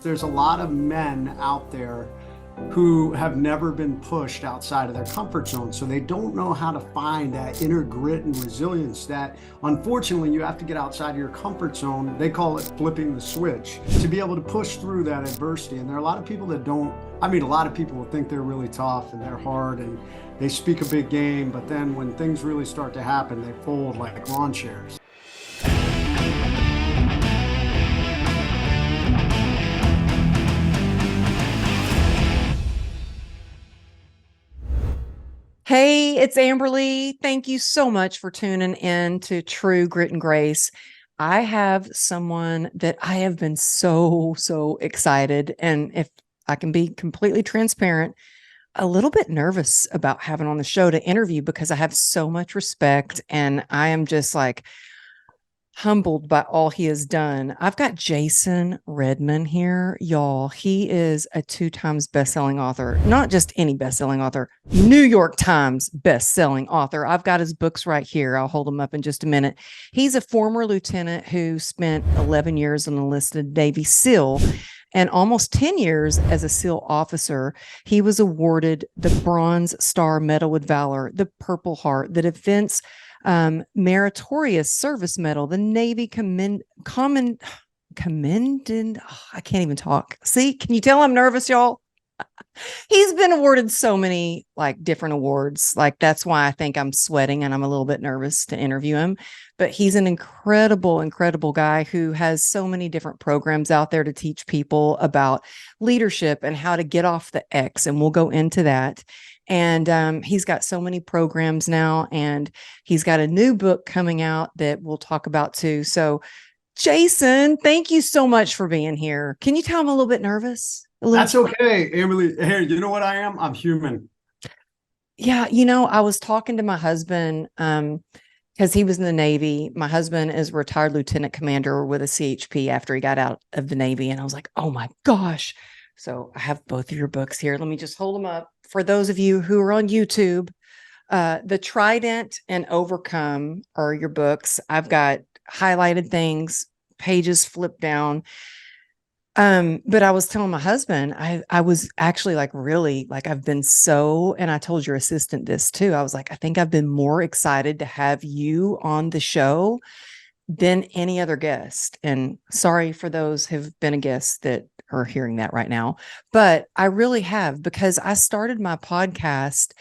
There's a lot of men out there who have never been pushed outside of their comfort zone. So they don't know how to find that inner grit and resilience that, unfortunately, you have to get outside of your comfort zone. They call it flipping the switch to be able to push through that adversity. And there are a lot of people that don't, a lot of people will think they're really tough and they're hard and they speak a big game, but then when things really start to happen, they fold like lawn chairs. Hey, it's Amberly. Thank you so much for tuning in to True Grit and Grace. I have someone that I have been so excited. And if I can be completely transparent, a little bit nervous about having on the show to interview because I have so much respect and I am just like humbled by all he has done. I've got Jason Redman here, y'all. He is a 2 times best-selling author, not just any best-selling author, New York Times best-selling author. I've got his books right here. I'll hold them up in just a minute. He's a former lieutenant who spent 11 years an enlisted Navy SEAL and almost 10 years as a SEAL officer. He was awarded the Bronze Star Medal with Valor, the Purple Heart, the Defense Meritorious Service Medal, the Navy commended. I can't even talk. See, can you tell I'm nervous, y'all? He's been awarded so many like different awards. Like that's why I think I'm sweating and I'm a little bit nervous to interview him. But he's an incredible guy who has so many different programs out there to teach people about leadership and how to get off the X. And we'll go into that. And he's got so many programs now, and he's got a new book coming out that we'll talk about too. So, Jason, thank you so much for being here. Can you tell I'm a little bit nervous? That's okay, Emily. Hey, you know what I am? I'm human. Yeah, I was talking to my husband because he was in the Navy. My husband is a retired lieutenant commander with a CHP after he got out of the Navy. And I was like, oh my gosh. So I have both of your books here. Let me just hold them up. For those of you who are on YouTube, The Trident and Overcome are your books. I've got highlighted things, pages flipped down. But I was telling my husband, I was actually like really like I've been so, and I told your assistant this too. I was like, I think I've been more excited to have you on the show than any other guest. And sorry for those who've been a guest that are hearing that right now, but I really have, because I started my podcast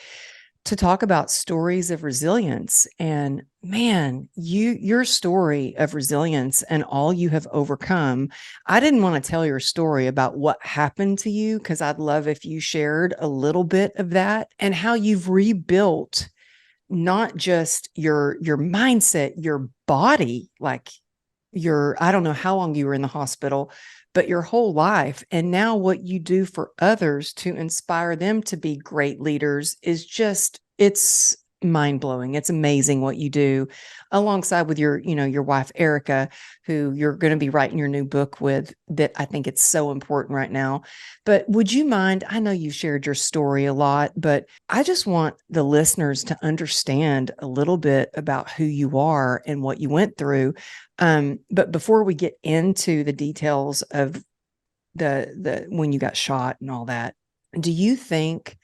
to talk about stories of resilience. And man, your story of resilience and all you have overcome. I didn't want to tell your story about what happened to you, because I'd love if you shared a little bit of that and how you've rebuilt not just your mindset, your body, like I don't know how long you were in the hospital, but your whole life. And now what you do for others to inspire them to be great leaders is just, it's mind blowing. It's amazing what you do alongside with your wife, Erica, who you're going to be writing your new book with, that I think it's so important right now. But would you mind, I know you've shared your story a lot, but I just want the listeners to understand a little bit about who you are and what you went through. But before we get into the details of the when you got shot and all that, do you think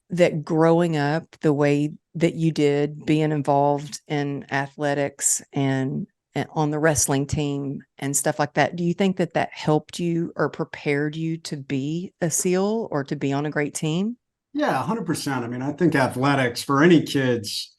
that growing up the way that you did, being involved in athletics and on the wrestling team and stuff like that, do you think that that helped you or prepared you to be a SEAL or to be on a great team? Yeah, 100%. I think athletics for any kids,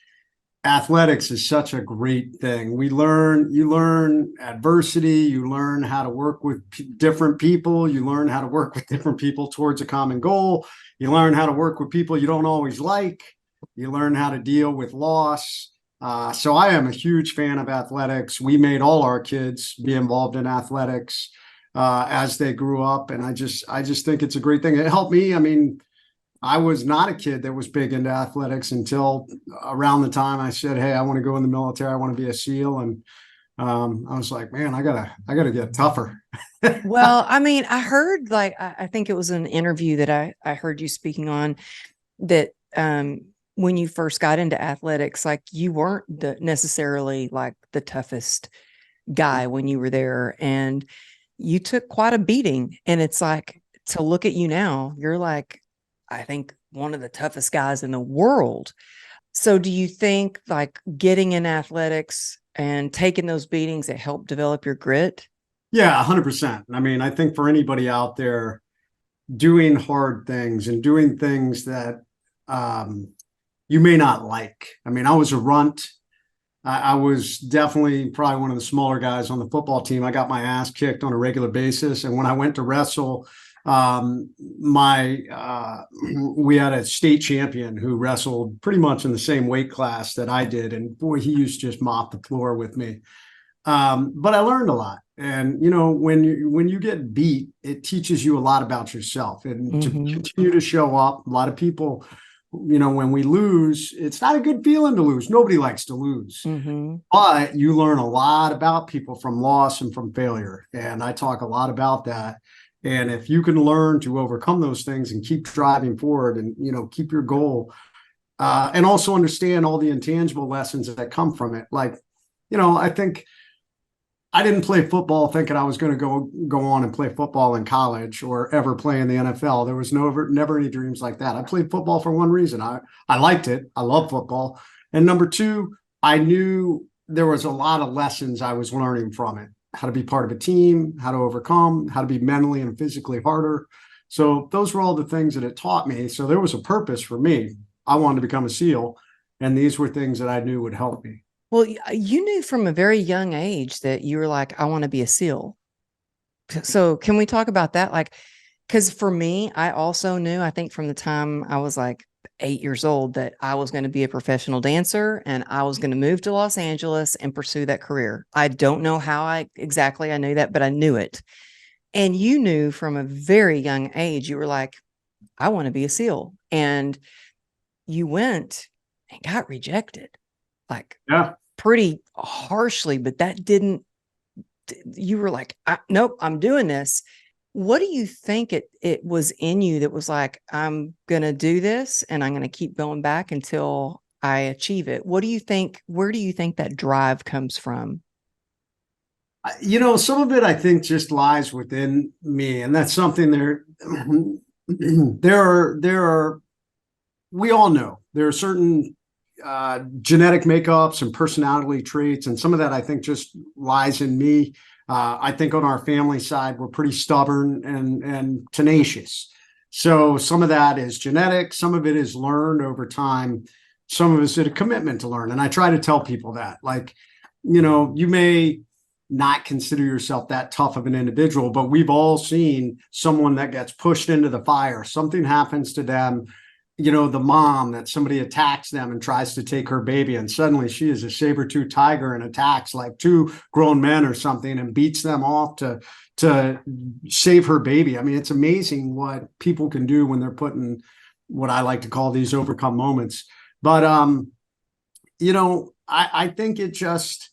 athletics is such a great thing. You learn adversity, you learn how to work with different people, you learn how to work with different people towards a common goal. You learn how to work with people you don't always like. You learn how to deal with loss. So I am a huge fan of athletics. We made all our kids be involved in athletics as they grew up. And I just think it's a great thing. It helped me. I was not a kid that was big into athletics until around the time I said, hey, I want to go in the military. I want to be a SEAL. And I was like, man, I gotta get tougher. Well, I heard like, I think it was an interview that I heard you speaking on that, when you first got into athletics, like you weren't necessarily like the toughest guy when you were there. And you took quite a beating. And it's like, to look at you now, you're like, I think one of the toughest guys in the world. So do you think like getting in athletics and taking those beatings, it helped develop your grit? Yeah, 100%. I mean, I think for anybody out there doing hard things and doing things that you may not like. I mean, I was a runt. I was definitely probably one of the smaller guys on the football team. I got my ass kicked on a regular basis. And when I went to wrestle, we had a state champion who wrestled pretty much in the same weight class that I did. And boy, he used to just mop the floor with me. But I learned a lot. And, you know, when you get beat, it teaches you a lot about yourself and to continue to show up. A lot of people, you know, when we lose, it's not a good feeling to lose. Nobody likes to lose, but you learn a lot about people from loss and from failure. And I talk a lot about that. And if you can learn to overcome those things and keep driving forward and, you know, keep your goal, and also understand all the intangible lessons that come from it. Like, you know, I think I didn't play football thinking I was going to go on and play football in college or ever play in the NFL. There was never any dreams like that. I played football for one reason. I liked it. I love football. And number two, I knew there was a lot of lessons I was learning from it. How to be part of a team, how to overcome, how to be mentally and physically harder. So those were all the things that it taught me. So there was a purpose for me. I wanted to become a SEAL, and these were things that I knew would help me. Well, you knew from a very young age that you were like, I want to be a SEAL. So can we talk about that? Like, because for me, I also knew, I think from the time I was like 8 years old, that I was going to be a professional dancer and I was going to move to Los Angeles and pursue that career. I don't know how I knew that, but I knew it. And you knew from a very young age, you were like, I want to be a SEAL. And you went and got rejected. Like, Yeah. pretty harshly, but that didn't, you were like, nope, I'm doing this. What do you think it was in you that was like, I'm going to do this and I'm going to keep going back until I achieve it? What do you think, where do you think that drive comes from? You know, some of it I think just lies within me, and that's something there are, we all know there are certain genetic makeups and personality traits. And some of that I think just lies in me. I think on our family side, we're pretty stubborn and tenacious. So some of that is genetic. Some of it is learned over time. Some of it is a commitment to learn. And I try to tell people that, like, you know, you may not consider yourself that tough of an individual, but we've all seen someone that gets pushed into the fire. Something happens to them. You know, the mom that somebody attacks them and tries to take her baby, and suddenly she is a saber-tooth tiger and attacks like two grown men or something and beats them off to save her baby. I mean, it's amazing what people can do when they're put in what I like to call these overcome moments. But you know, I think it just,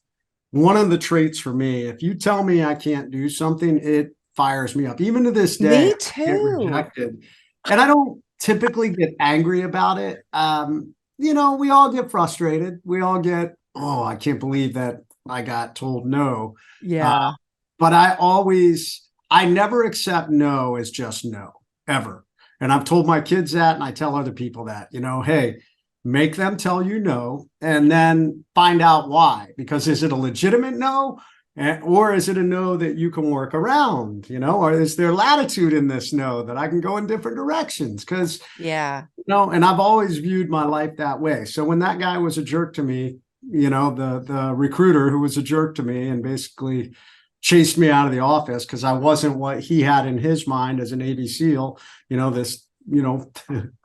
one of the traits for me, if you tell me I can't do something, it fires me up. Even to this day, Me I get too. rejected. And I don't typically get angry about it. You know, we all get frustrated. We all get, oh, I can't believe that I got told no. Yeah. But I never accept no as just no, ever. And I've told my kids that, and I tell other people that, you know, hey, make them tell you no, and then find out why. Because is it a legitimate no? Or is it a no that you can work around, you know, or is there latitude in this no that I can go in different directions? Because, Yeah. you know, and I've always viewed my life that way. So when that guy was a jerk to me, you know, the recruiter who was a jerk to me and basically chased me out of the office because I wasn't what he had in his mind as a Navy SEAL, you know, this, you know,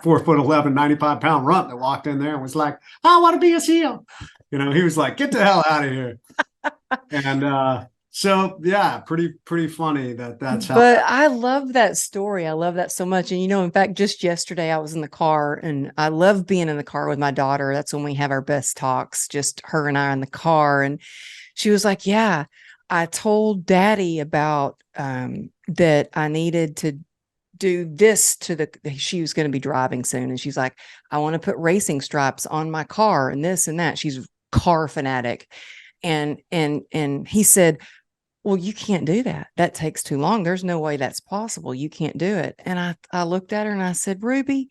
4'11", 95-pound runt that walked in there and was like, I want to be a SEAL. You know, he was like, get the hell out of here. And so yeah, pretty funny that's how. But I love that story. I love that so much. And you know, in fact, just yesterday I was in the car, and I love being in the car with my daughter. That's when we have our best talks, just her and I in the car. And she was like, yeah, I told Daddy about that I needed to do this to she was going to be driving soon. And she's like, I want to put racing stripes on my car and this and that. She's a car fanatic. And he said, well, you can't do that. That takes too long. There's no way that's possible. You can't do it. And I looked at her and I said, Ruby,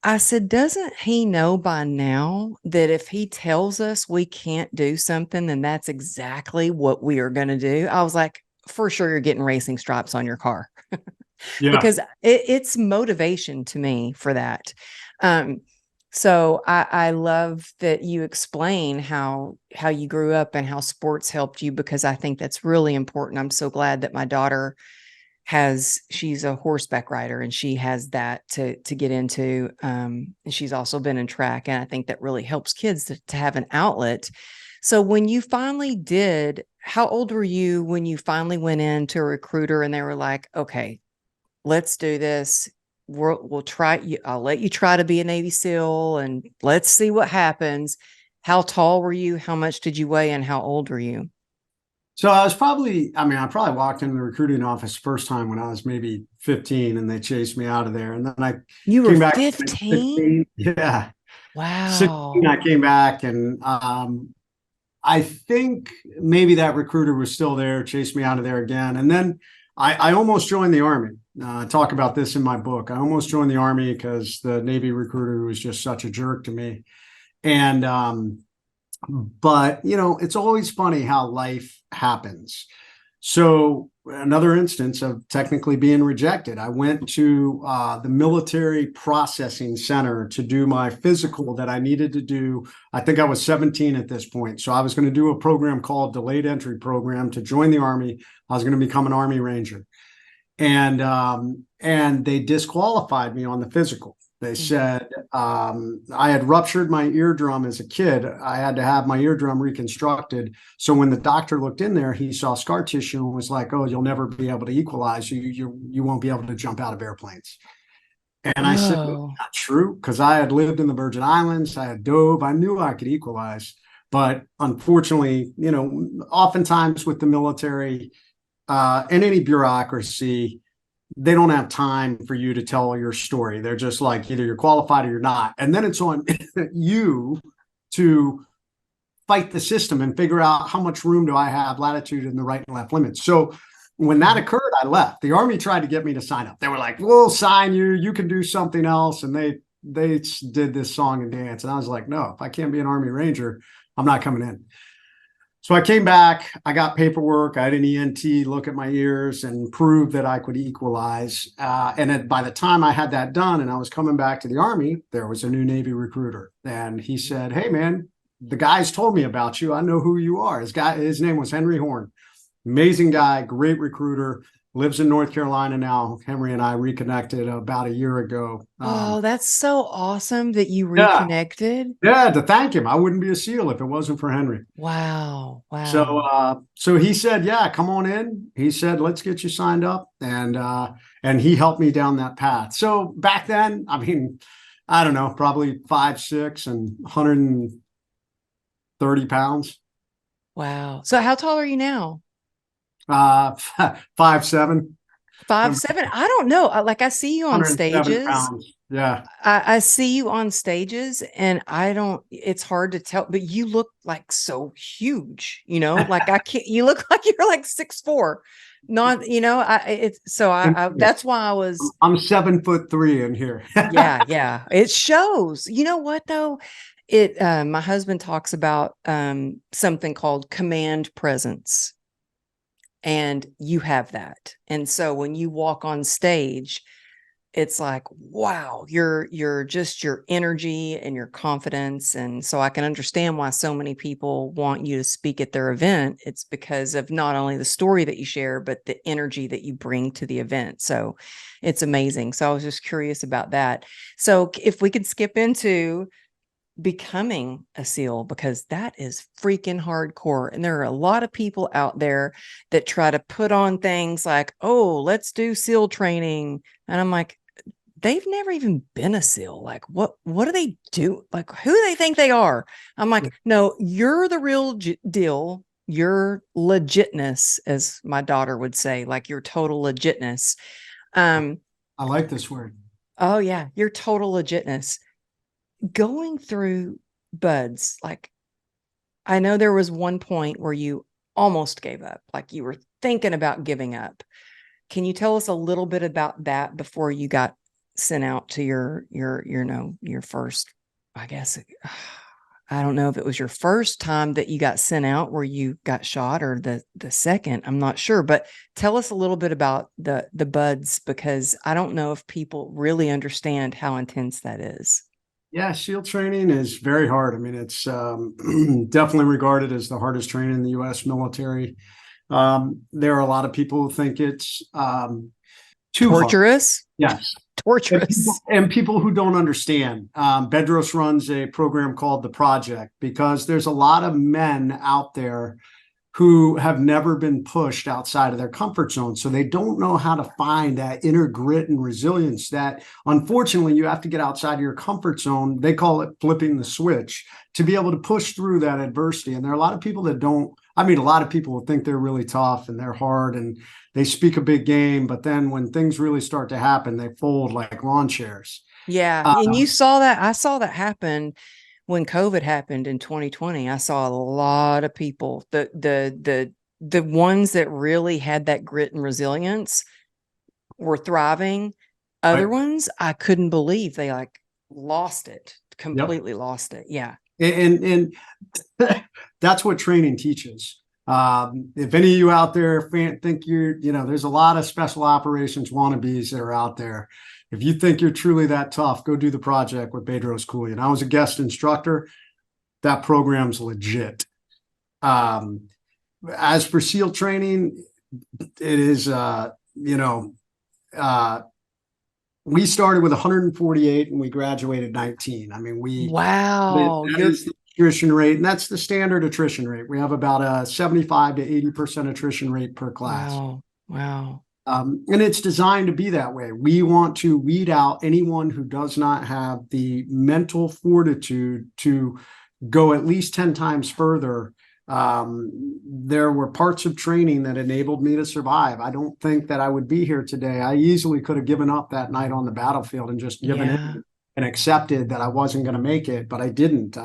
I said, doesn't he know by now that if he tells us we can't do something, then that's exactly what we are going to do? I was like, for sure, you're getting racing stripes on your car. Yeah. Because it's motivation to me for that. So I love that you explain how you grew up and how sports helped you, because I think that's really important. I'm so glad that my daughter she's a horseback rider and she has that to get into. And she's also been in track. And I think that really helps kids to have an outlet. So when you finally did, how old were you when you finally went into a recruiter and they were like, okay, let's do this. We'll try you. I'll let you try to be a Navy SEAL and let's see what happens. How tall were you? How much did you weigh and how old were you? So I probably walked into the recruiting office first time when I was maybe 15 and they chased me out of there. And then I You were came back when I was 15? 16. Yeah. 16, Wow. I came back and I think maybe that recruiter was still there, chased me out of there again. And then I almost joined the Army. I talk about this in my book. I almost joined the Army because the Navy recruiter was just such a jerk to me. And but it's always funny how life happens. So another instance of technically being rejected, I went to the military processing center to do my physical that I needed to do. I think I was 17 at this point. So I was going to do a program called delayed entry program to join the Army. I was going to become an Army Ranger. And they disqualified me on the physical. They said I had ruptured my eardrum as a kid. I had to have my eardrum reconstructed. So when the doctor looked in there, he saw scar tissue and was like, "Oh, you'll never be able to equalize. You won't be able to jump out of airplanes." And I said, Oh, "Not true," because I had lived in the Virgin Islands. I had dove. I knew I could equalize. But unfortunately, oftentimes with the military and any bureaucracy, they don't have time for you to tell your story. They're just like, either you're qualified or you're not. And then it's on you to fight the system and figure out how much room do I have, latitude in the right and left limits. So when that occurred, I left. The Army tried to get me to sign up. They were like, "We'll sign you. You can do something else." And they did this song and dance. And I was like, "No, if I can't be an Army Ranger, I'm not coming in." So I came back, I got paperwork, I had an ENT look at my ears and prove that I could equalize. By the time I had that done and I was coming back to the Army, there was a new Navy recruiter. And he said, "Hey, man, the guys told me about you. I know who you are." His name was Henry Horn. Amazing guy, great recruiter, lives in North Carolina now. Henry and I reconnected about a year ago. oh, that's so awesome that you Yeah, reconnected. yeah, to thank him. I wouldn't be a SEAL if it wasn't for Henry. Wow. So Wow. so he said, "Yeah, come on in." He said, "Let's get you signed up." And he helped me down that path. So back then, I mean, I don't know, probably 5'6" and 130 pounds. Wow. So how tall are you now? Uh 5'7", 5'7"? I don't know. Like I see you on 107 stages. pounds. Yeah. I see you on stages and I don't, it's hard to tell, but you look like so huge, like I can't, you look like you're like 6'4". Not, that's why I was, I'm 7'3" in here. yeah, it shows. You know what though? My husband talks about something called command presence, and you have that. And so when you walk on stage, it's like, wow, you're just your energy and your confidence. And so I can understand why so many people want you to speak at their event. It's because of not only the story that you share, but the energy that you bring to the event. So it's amazing. So I was just curious about that. So if we could skip into becoming a SEAL, because that is freaking hardcore. And there are a lot of people out there that try to put on things like, oh, let's do SEAL training. And I'm like, they've never even been a SEAL. Like, what do they do? Like, who do they think they are? I'm like, no, you're the real deal. Your legitness, as my daughter would say, like your total legitness. I like this word. Oh yeah, your total legitness. Going through buds, like I know there was one point where you almost gave up, like you were thinking about giving up. Can you tell us a little bit about that before you got sent out to your first, I guess, I don't know if it was your first time that you got sent out where you got shot, or the second, I'm not sure, but tell us a little bit about the buds, because I don't know if people really understand how intense that is. Yeah, SEAL training is very hard. I mean, it's definitely regarded as the hardest training in the U.S. military. There are a lot of people who think it's too hard. Torturous. Yes. Torturous. And people who don't understand. Bedros runs a program called The Project, because there's a lot of men out there who have never been pushed outside of their comfort zone. So they don't know how to find that inner grit and resilience that, unfortunately, you have to get outside of your comfort zone. They call it flipping the switch, to be able to push through that adversity. And there are a lot of people that don't. I mean, a lot of people think they're really tough and they're hard and they speak a big game, but then when things really start to happen, they fold like lawn chairs. Yeah. And you saw that. I saw that happen when COVID happened in 2020. I saw a lot of people, the ones that really had that grit and resilience were thriving. Other ones, I couldn't believe they like lost it, completely lost it. Yeah. And that's what training teaches. If any of you out there think there's a lot of special operations wannabes that are out there. If you think you're truly that tough, go do The Project with Bedros 𝗠𝗟𝗡. I was a guest instructor. That program's legit. As for SEAL training, it is, we started with 148 and we graduated 19. I mean, wow, that is the attrition rate, and that's the standard attrition rate. We have about a 75 to 80% attrition rate per class. Wow. And it's designed to be that way. We want to weed out anyone who does not have the mental fortitude to go at least 10 times further. There were parts of training that enabled me to survive. I don't think that I would be here today. I easily could have given up that night on the battlefield and just given in and accepted that I wasn't going to make it, but I didn't.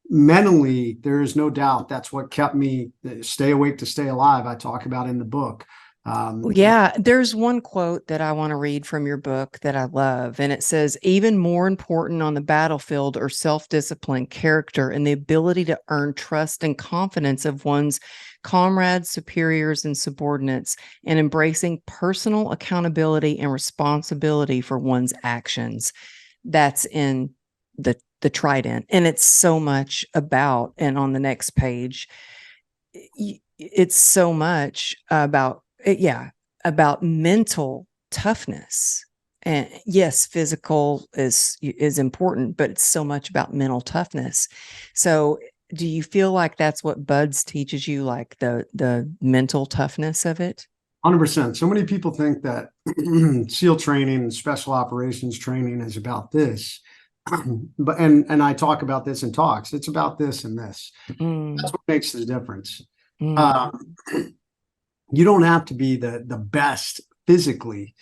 Mentally, there is no doubt that's what kept me stay awake to stay alive. I talk about in the book. There's one quote that I want to read from your book that I love, and it says, even more important on the battlefield are self-discipline, character, and the ability to earn trust and confidence of one's comrades, superiors, and subordinates, and embracing personal accountability and responsibility for one's actions. That's in the Trident, and it's so much about, and on the next page, it's so much about mental toughness. And yes, physical is important, but it's so much about mental toughness. So do you feel like that's what Buds teaches you, like the mental toughness of it? 100%. So many people think that SEAL training and special operations training is about this. But and I talk about this in talks. It's about this and this. That's what makes the difference. You don't have to be the best physically.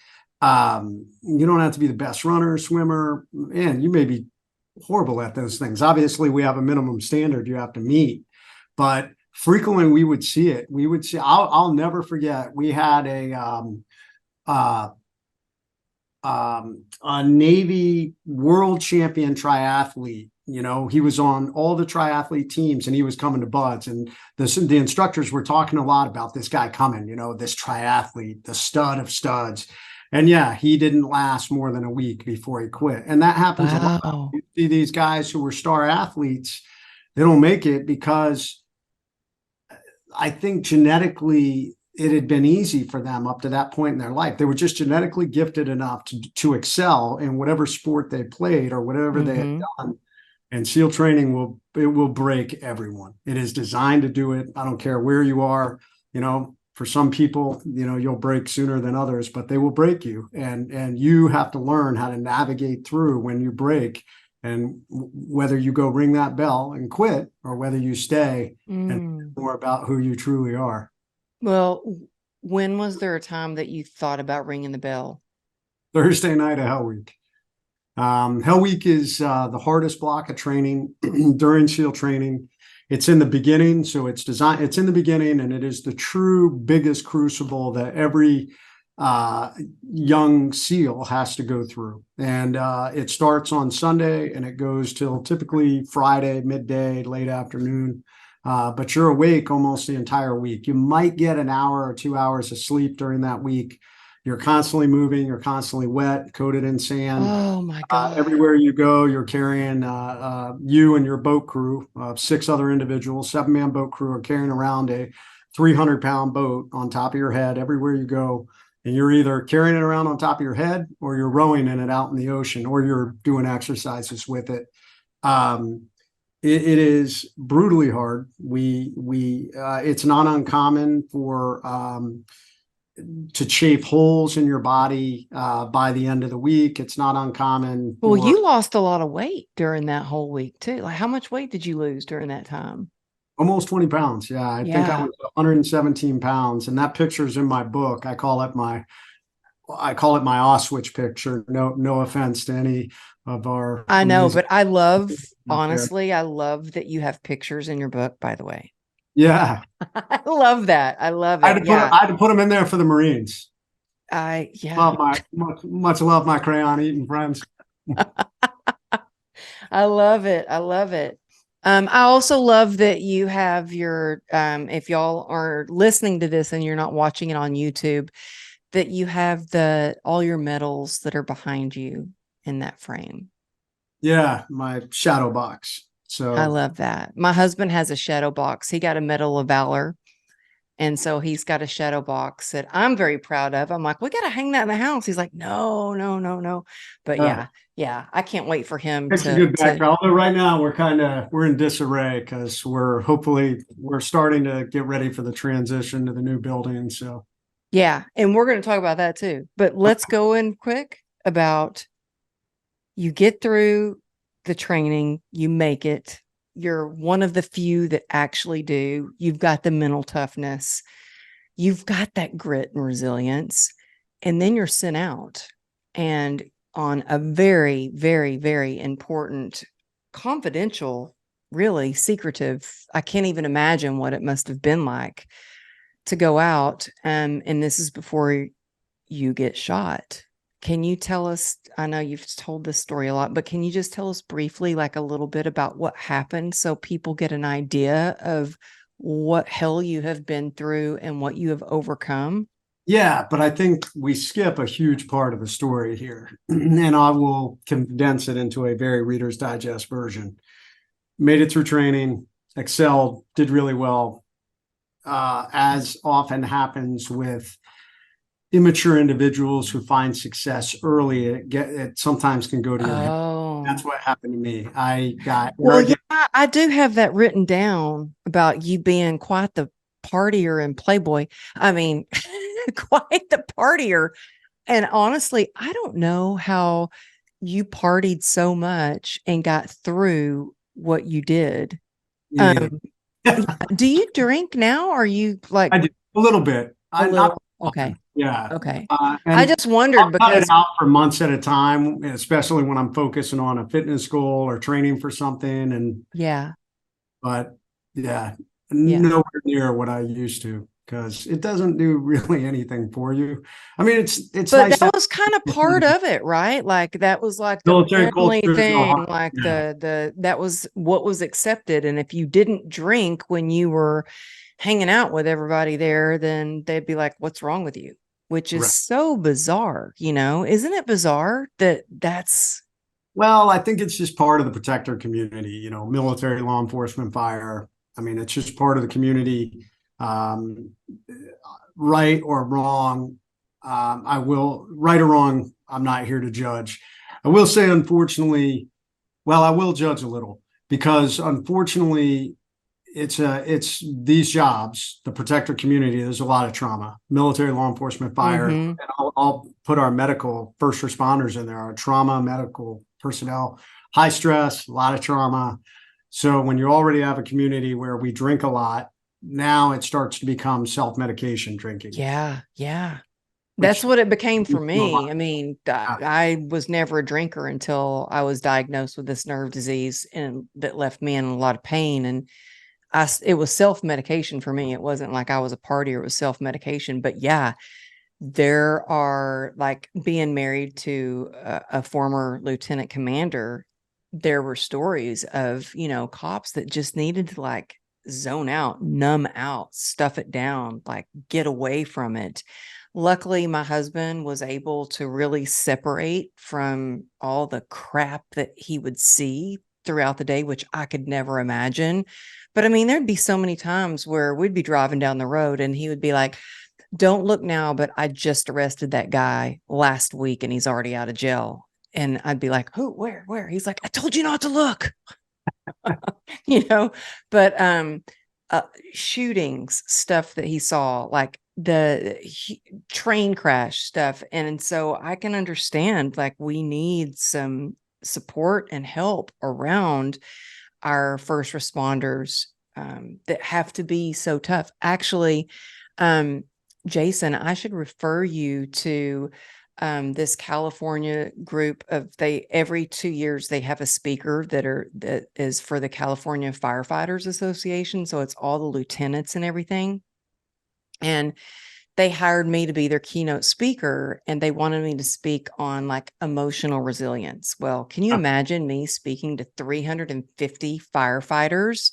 You don't have to be the best runner, swimmer, and you may be horrible at those things. Obviously, we have a minimum standard you have to meet, but frequently we would see it. We would see. I'll never forget. We had a Navy world champion triathlete. He was on all the triathlete teams and he was coming to Buds, and the instructors were talking a lot about this guy coming, this triathlete, the stud of studs. And yeah, he didn't last more than a week before he quit. And that happens a lot. You see these guys who were star athletes, they don't make it because I think genetically it had been easy for them up to that point in their life. They were just genetically gifted enough to excel in whatever sport they played or whatever they had done. And SEAL training will break everyone. It is designed to do it. I don't care where you are. For some people, you'll break sooner than others, but they will break you. And you have to learn how to navigate through when you break, and whether you go ring that bell and quit or whether you stay and more about who you truly are. Well, when was there a time that you thought about ringing the bell? Thursday night of Hell Week. Hell Week is the hardest block of training during SEAL training. It's in the beginning. So it's in the beginning, and it is the true biggest crucible that every young SEAL has to go through. And it starts on Sunday and it goes till typically Friday, midday, late afternoon. But you're awake almost the entire week. You might get an hour or 2 hours of sleep during that week. You're constantly moving. You're constantly wet, coated in sand. Oh my God. Everywhere you go, you're carrying you and your boat crew, 6 other individuals, 7-man boat crew are carrying around a 300-pound boat on top of your head everywhere you go. And you're either carrying it around on top of your head, or you're rowing in it out in the ocean, or you're doing exercises with it. It is brutally hard. It's not uncommon to chafe holes in your body by the end of the week. It's not uncommon. Well, you lost a lot of weight during that whole week too. Like, how much weight did you lose during that time? Almost 20 pounds. Yeah. I think I was 117 pounds. And that picture's in my book. I call it my Auschwitz picture. No offense to any of our. I know, but I love, honestly, I love that you have pictures in your book, by the way. Yeah. I love that. I love it. I had to put them in there for the Marines. Love much love, my crayon eating friends. I love it. I love it. I also love that you have your, if y'all are listening to this and you're not watching it on YouTube, that you have all your medals that are behind you in that frame. Yeah. My shadow box. So I love that. My husband has a shadow box. He got a Medal of Valor. And so he's got a shadow box that I'm very proud of. I'm like, we got to hang that in the house. He's like, no. But yeah, I can't wait for him it's a good background. Although right now we're in disarray because we're starting to get ready for the transition to the new building. So yeah, and we're going to talk about that too. But let's go in quick about you get through the training, you make it. You're one of the few that actually do. You've got the mental toughness. You've got that grit and resilience. And then you're sent out and on a very, very, very important, confidential, really secretive. I can't even imagine what it must have been like to go out. And this is before you get shot. Can you tell us, I know you've told this story a lot, but can you just tell us briefly, like a little bit about what happened so people get an idea of what hell you have been through and what you have overcome? Yeah, but I think we skip a huge part of the story here, and I will condense it into a very Reader's Digest version. Made it through training, excelled, did really well. As often happens with immature individuals who find success early, it sometimes can go to your head. That's what happened to me. I got I do have that written down about you being quite the partier and playboy. I mean, quite the partier. And honestly, I don't know how you partied so much and got through what you did. Yeah. Do you drink now? Are you like I do a little bit? Okay. Yeah. Okay. I just wondered because it out for months at a time, especially when I'm focusing on a fitness goal or training for something. And but nowhere near what I used to, because it doesn't do really anything for you. I mean, it's but nice that was kind of part of it, right? Like that was like the family thing, like that was what was accepted. And if you didn't drink when you were hanging out with everybody there, then they'd be like, what's wrong with you? Which is so bizarre, isn't it bizarre that's well, I think it's just part of the protector community, military, law enforcement, fire. I mean, it's just part of the community. Right or wrong, right or wrong, I'm not here to judge. I will say, unfortunately, I will judge a little, because unfortunately, it's these jobs, the protector community, there's a lot of trauma, military, law enforcement, fire. And I'll put our medical first responders in there, our trauma medical personnel, high stress, a lot of trauma. So when you already have a community where we drink a lot, now it starts to become self-medication drinking. Yeah. That's what it became for me. I mean, I was never a drinker until I was diagnosed with this nerve disease, and that left me in a lot of pain. And it was self-medication for me. It wasn't like I was a partier, it was self-medication. But yeah, there are, like, being married to a former lieutenant commander, there were stories of, cops that just needed to, like, zone out, numb out, stuff it down, like, get away from it. Luckily, my husband was able to really separate from all the crap that he would see throughout the day, which I could never imagine. But I mean, there'd be so many times where we'd be driving down the road and he would be like, "Don't look now, but I just arrested that guy last week and he's already out of jail." And I'd be like, "Who, where?" He's like, "I told you not to look." you know, but shootings, stuff that he saw, like the train crash stuff. And so I can understand, like, we need some support and help around our first responders that have to be so tough. Actually, Jason, I should refer you to this California group of, every 2 years they have a speaker that is for the California Firefighters Association. So it's all the lieutenants and everything. And they hired me to be their keynote speaker, and they wanted me to speak on, like, emotional resilience. Well, can you imagine me speaking to 350 firefighters?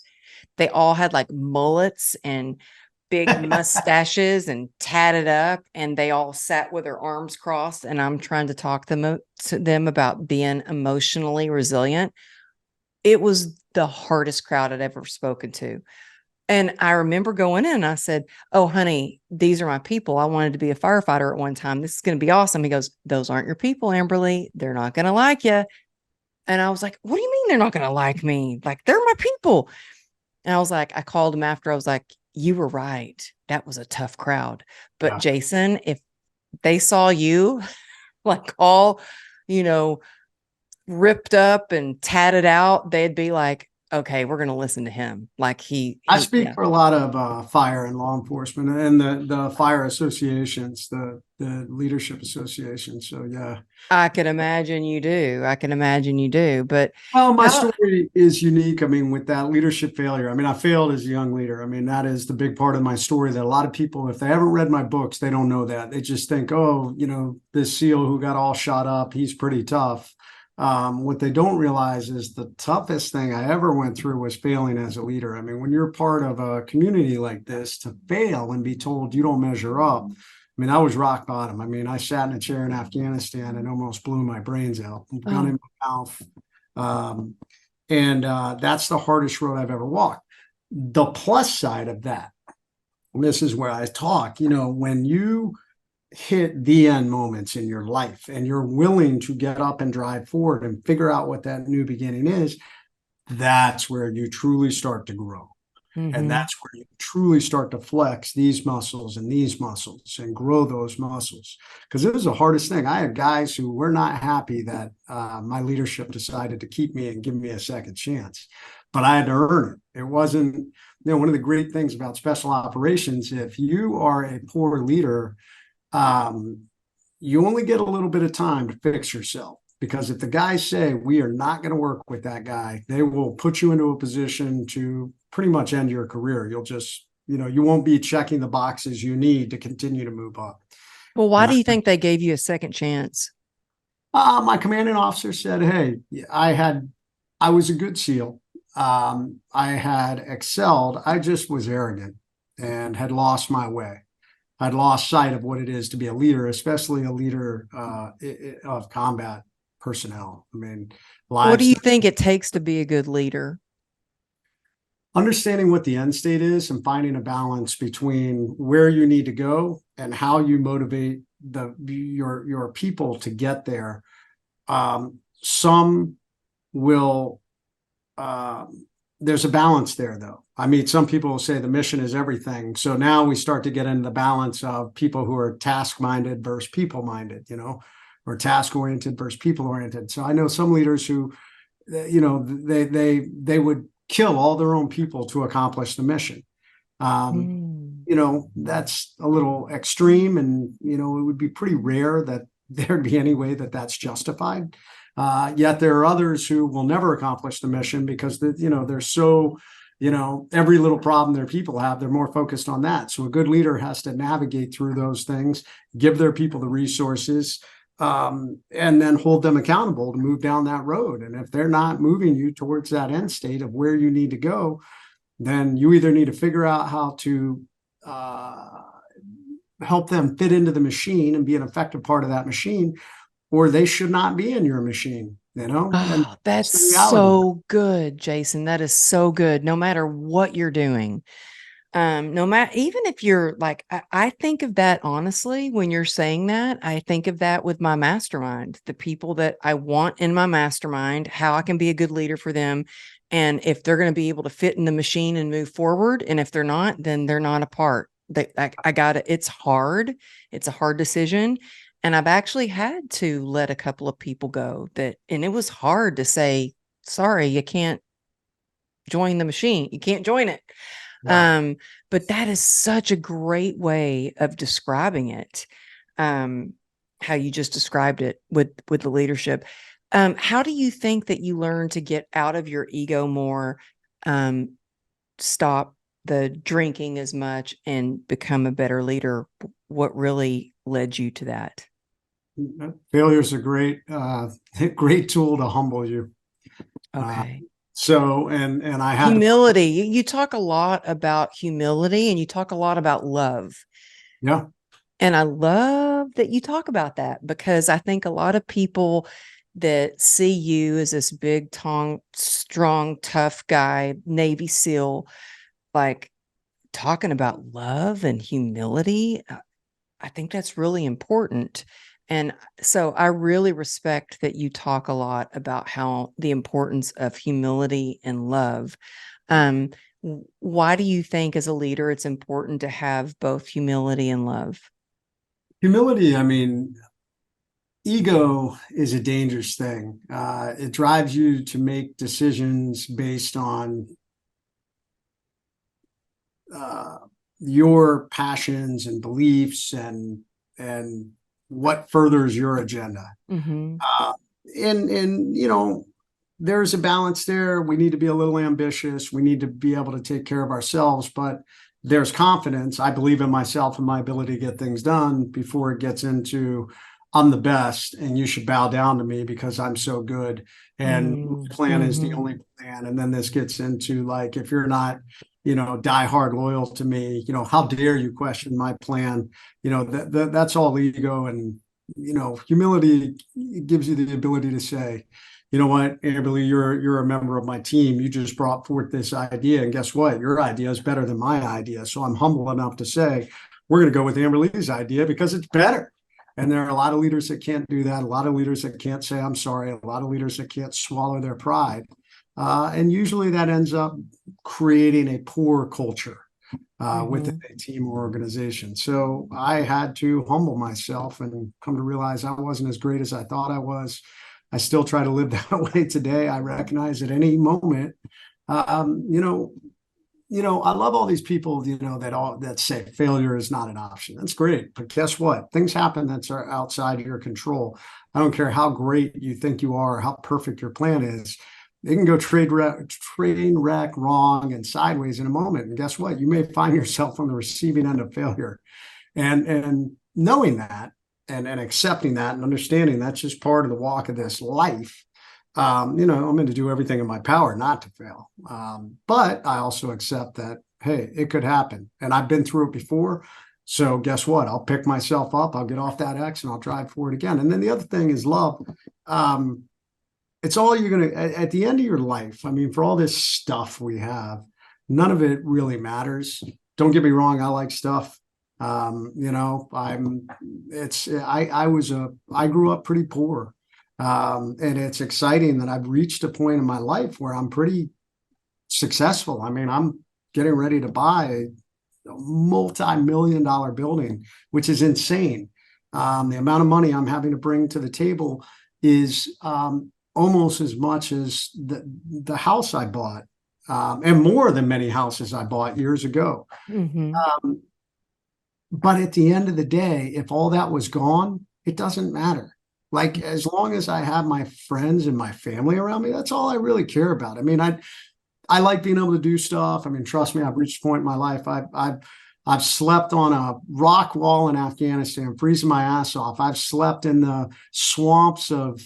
They all had, like, mullets and big mustaches and tatted up, and they all sat with their arms crossed, and I'm trying to talk to them about being emotionally resilient. It was the hardest crowd I'd ever spoken to. And I remember going in and I said, "Oh, honey, these are my people. I wanted to be a firefighter at one time. This is going to be awesome." He goes, "Those aren't your people, Amberly. They're not going to like you." And I was like, "What do you mean they're not going to like me? Like, they're my people." And I was like, I called him after. I was like, "You were right. That was a tough crowd. But Yeah. Jason, if they saw you like all, ripped up and tatted out, they'd be like, okay, we're going to listen to him." Like I speak yeah. for a lot of fire and law enforcement and the fire associations, the leadership associations. So yeah. I can imagine you do. I can imagine you do. But Well, my how, story is unique. I mean, with that leadership failure, I mean, I failed as a young leader. I mean, that is the big part of my story that a lot of people, if they haven't read my books, they don't know that. They just think, oh, this SEAL who got all shot up, he's pretty tough. What they don't realize is the toughest thing I ever went through was failing as a leader. I mean, when you're part of a community like this, to fail and be told you don't measure up, I mean, I was rock bottom. I mean, I sat in a chair in Afghanistan and almost blew my brains out, gun in my mouth. That's the hardest road I've ever walked. The plus side of that, and this is where I talk, when you hit the end moments in your life and you're willing to get up and drive forward and figure out what that new beginning is, that's where you truly start to grow. And that's where you truly start to flex these muscles and grow those muscles. Because it was the hardest thing. I had guys who were not happy that my leadership decided to keep me and give me a second chance, but I had to earn it. It wasn't, one of the great things about special operations, if you are a poor leader, you only get a little bit of time to fix yourself. Because if the guys say, we are not going to work with that guy, they will put you into a position to pretty much end your career. You'll just, you won't be checking the boxes you need to continue to move up. Well, why do you think they gave you a second chance? My commanding officer said, hey, I was a good SEAL. I had excelled. I just was arrogant and had lost my way. I'd lost sight of what it is to be a leader, especially a leader of combat personnel. I mean, What do you think it takes to be a good leader? Understanding what the end state is and finding a balance between where you need to go and how you motivate your people to get there. Some will, there's a balance there though. I mean, some people will say the mission is everything. So now we start to get into the balance of people who are task-minded versus people-minded, or task-oriented versus people-oriented. So I know some leaders who, they would kill all their own people to accomplish the mission. That's a little extreme, and it would be pretty rare that there'd be any way that that's justified. Yet there are others who will never accomplish the mission because they're so every little problem their people have, they're more focused on that. So a good leader has to navigate through those things, give their people the resources, and then hold them accountable to move down that road. And if they're not moving you towards that end state of where you need to go, then you either need to figure out how to help them fit into the machine and be an effective part of that machine, or they should not be in your machine, And Oh, that's the reality. so good, Jason. That is so good. No matter what you're doing, no matter, even if you're like, I think of that honestly, when you're saying that, I think of that with my mastermind, the people that I want in my mastermind, how I can be a good leader for them. And if they're going to be able to fit in the machine and move forward. And if they're not, then they're not a part. I got it. It's hard. It's a hard decision. And I've actually had to let a couple of people go and it was hard to say, sorry, you can't join the machine. You can't join it. Wow. But that is such a great way of describing it. How you just described it with the leadership. How do you think that you learn to get out of your ego more, stop the drinking as much and become a better leader? What really led you to that? Failure is a great tool to humble you. Okay. And I had humility. You talk a lot about humility and you talk a lot about love. Yeah. And I love that you talk about that, because I think a lot of people that see you as this big, strong, tough guy, Navy SEAL, like talking about love and humility, I think that's really important. And so I really respect that you talk a lot about how the importance of humility and love. Why do you think as a leader it's important to have both humility and love? Humility, I mean, ego is a dangerous thing. It drives you to make decisions based on your passions and beliefs and what furthers your agenda. Mm-hmm. And there's a balance there. We need to be a little ambitious. We need to be able to take care of ourselves, but there's confidence. I believe in myself and my ability to get things done before it gets into I'm the best and you should bow down to me because I'm so good. And my plan is the only plan. And then this gets into like, if you're not, die hard loyal to me, how dare you question my plan? That's all ego. And, humility gives you the ability to say, you know what, Amberly, you're a member of my team. You just brought forth this idea. And guess what? Your idea is better than my idea. So I'm humble enough to say, we're going to go with Amberly's idea because it's better. And there are a lot of leaders that can't do that. A lot of leaders that can't say, I'm sorry. A lot of leaders that can't swallow their pride. And usually that ends up creating a poor culture within a team or organization. So I had to humble myself and come to realize I wasn't as great as I thought I was. I still try to live that way today. I recognize at any moment, I love all these people, that say failure is not an option. That's great. But guess what? Things happen that's outside of your control. I don't care how great you think you are, how perfect your plan is. It can go train wreck wrong and sideways in a moment. And guess what? You may find yourself on the receiving end of failure. And knowing that and accepting that and understanding that's just part of the walk of this life. I'm going to do everything in my power not to fail. But I also accept that, hey, it could happen. And I've been through it before. So guess what? I'll pick myself up. I'll get off that X and I'll drive for it again. And then the other thing is love. It's all you're going to, at the end of your life, I mean, for all this stuff we have, none of it really matters. Don't get me wrong. I like stuff. I grew up pretty poor. And it's exciting that I've reached a point in my life where I'm pretty successful. I mean, I'm getting ready to buy a multi-million-dollar building, which is insane. The amount of money I'm having to bring to the table is almost as much as the house I bought, and more than many houses I bought years ago. But at the end of the day, if all that was gone, it doesn't matter. Like, as long as I have my friends and my family around me, that's all I really care about. I mean, I like being able to do stuff. I mean, trust me, I've reached a point in my life. I've slept on a rock wall in Afghanistan, freezing my ass off. I've slept in the swamps of